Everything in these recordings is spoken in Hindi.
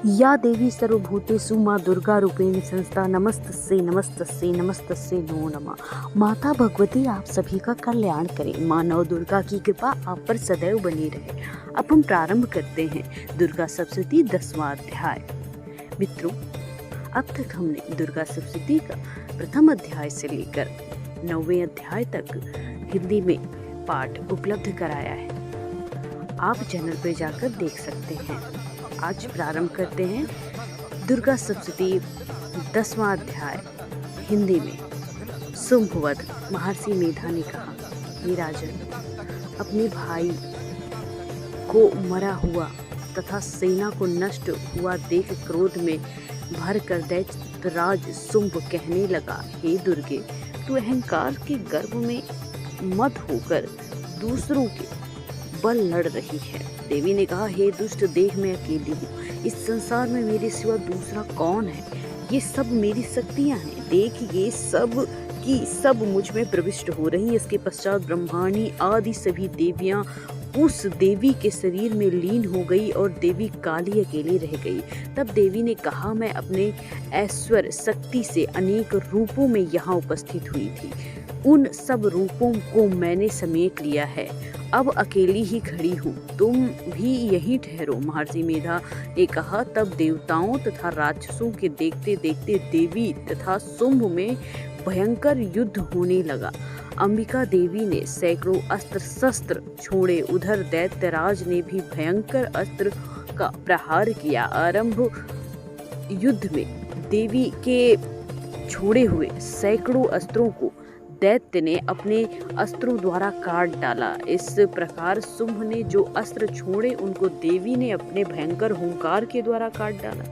या देवी सर्वभूतेषु माँ दुर्गा रूपेण संस्था नमस्तस्यै नमस्तस्यै नमस्तस्यै नमो नमः। माता भगवती आप सभी का कल्याण करें। माँ नव दुर्गा की कृपा आप पर सदैव बनी रहे। अब हम प्रारंभ करते हैं दुर्गा सप्तशती 10वां अध्याय। मित्रों, अब तक हमने दुर्गा सप्तशती का प्रथम अध्याय से लेकर 9वें अध्याय तक हिंदी में पाठ उपलब्ध कराया है। आप चैनल पर जाकर देख सकते हैं। आज प्रारंभ करते हैं दुर्गा सप्तशती 10वां अध्याय हिंदी में। शुंभवध। महर्षि मेधा ने कहा, हे राजन, अपने भाई को मरा हुआ तथा सेना को नष्ट हुआ देख क्रोध में भर कर दैत्यराज शुंभ कहने लगा, हे दुर्गे, तू अहंकार के गर्भ में मत होकर दूसरों के बल लड़ रही है। देवी ने कहा, हे दुष्ट, देख मैं अकेली हूँ। इस संसार में मेरे सिवा दूसरा कौन है? ये सब मेरी शक्तियाँ हैं। देख, ये सब की सब मुझ में प्रविष्ट हो रही है। इसके पश्चात ब्रह्माणी आदि सभी देवियाँ उस देवी के शरीर में लीन हो गई और देवी काली अकेली रह गई। तब देवी ने कहा, मैं अपने ऐश्वर्य शक्ति से अनेक रूपों में यहाँ उपस्थित हुई थी। उन सब रूपों को मैंने समेट लिया है। अब अकेली ही खड़ी हूँ, तुम भी यहीं ठहरो। महर्षि मेधा ने कहा। तब देवताओं तथा राक्षसों के देखते देखते देवी तथा शुंभ में भयंकर युद्ध होने लगा। अंबिका देवी ने सैकड़ों अस्त्र शस्त्र छोड़े। उधर दैत्यराज ने भी भयंकर अस्त्र का प्रहार किया। आरंभ युद्ध में देवी के छोड़े हुए सैकड़ों अस्त्रों को दैत्य ने अपने अस्त्रों द्वारा काट डाला। इस प्रकार शुंभ ने जो अस्त्र छोड़े उनको देवी ने अपने भयंकर हुंकार के द्वारा काट डाला।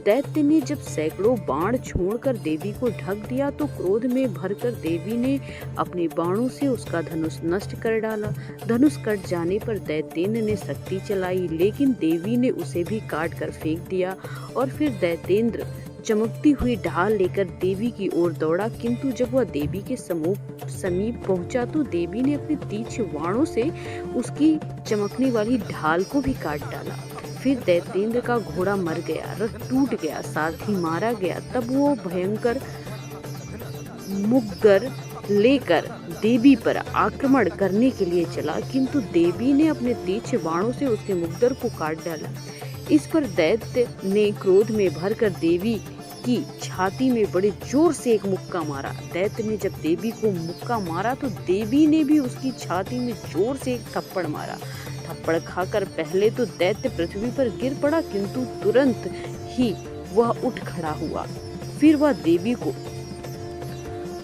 दैत्य ने जब सैकड़ों बाण छोड़कर देवी को ढक दिया तो क्रोध में भरकर देवी ने अपने बाणों से उसका धनुष नष्ट कर डाला। धनुष कट जाने पर दैत्येंद्र ने शक्ति चलाई, लेकिन देवी ने उसे भी काट कर फेंक दिया। और फिर दैत्येंद्र चमकती हुई ढाल लेकर देवी की ओर दौड़ा, किंतु जब वह देवी के समीप पहुंचा तो देवी ने अपने तीक्ष्ण बाणों से उसकी चमकने वाली ढाल को भी काट डाला। फिर दैत्येंद्र का घोड़ा मर गया, रथ टूट गया, सारथी मारा गया। तब वो भयंकर मुग्गर लेकर देवी पर आक्रमण करने के लिए चला, किंतु देवी ने अपने तीक्ष्ण बाणों से उसके मुग्दर को काट डाला। इस पर दैत्य ने क्रोध में भरकर देवी की छाती में बड़े जोर से एक मुक्का मारा। दैत्य ने जब देवी को मुक्का मारा तो देवी ने भी उसकी छाती में जोर से एक थप्पड़ मारा। थप्पड़ खाकर पहले तो दैत्य पृथ्वी पर गिर पड़ा, किंतु तुरंत ही वह उठ खड़ा हुआ। फिर वह देवी को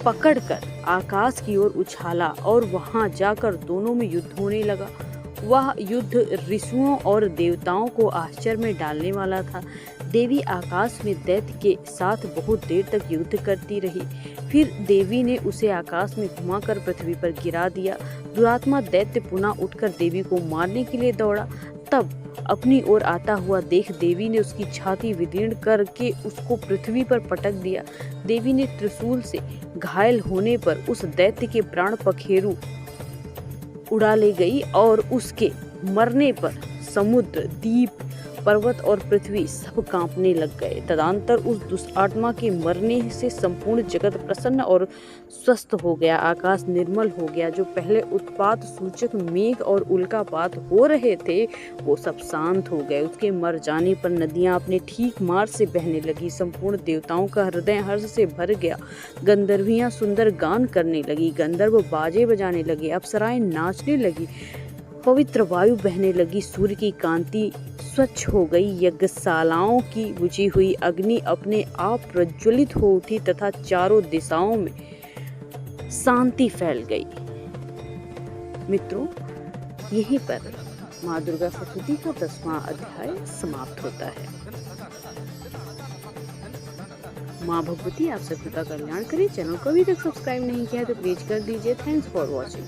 पकड़कर आकाश की ओर उछाला और वहां जाकर दोनों में युद्ध होने लगा। वह युद्ध ऋषियों और देवताओं को आश्चर्य में डालने वाला था। देवी आकाश में दैत्य के साथ बहुत देर तक युद्ध करती रही। फिर देवी ने उसे आकाश में घुमाकर पृथ्वी पर गिरा दिया। दुरात्मा दैत्य पुनः उठकर देवी को मारने के लिए दौड़ा। तब अपनी ओर आता हुआ देख देवी ने उसकी छाती विदीर्ण करके उसको पृथ्वी पर पटक दिया। देवी ने त्रिशूल से घायल होने पर उस दैत्य के प्राण पखेरु उड़ा ले गई और उसके मरने पर समुद्र, द्वीप, पर्वत और पृथ्वी सब कांपने लग गए। तदंतर उस दुष्टात्मा के मरने से संपूर्ण जगत प्रसन्न और स्वस्थ हो गया। आकाश निर्मल हो गया। जो पहले उत्पात सूचक मेघ और उल्कापात हो रहे थे वो सब शांत हो गए। उसके मर जाने पर नदियां अपने ठीक मार्ग से बहने लगी। संपूर्ण देवताओं का हृदय हर्ष से भर गया। गंधर्वियां सुंदर गान करने लगी, गंधर्व बाजे बजाने लगे, अप्सराएं नाचने लगी, पवित्र वायु बहने लगी, सूर्य की कांति स्वच्छ हो गई, यज्ञशालाओं की बुझी हुई अग्नि अपने आप प्रज्वलित हो उठी तथा चारों दिशाओं में शांति फैल गई। मित्रों, यहीं पर माँ दुर्गा सप्तशती का 10वां अध्याय समाप्त होता है। माँ भगवती आप सभी का कल्याण करे। चैनल को अभी तक सब्सक्राइब नहीं किया तो प्लीज कर दीजिए। Thanks for watching.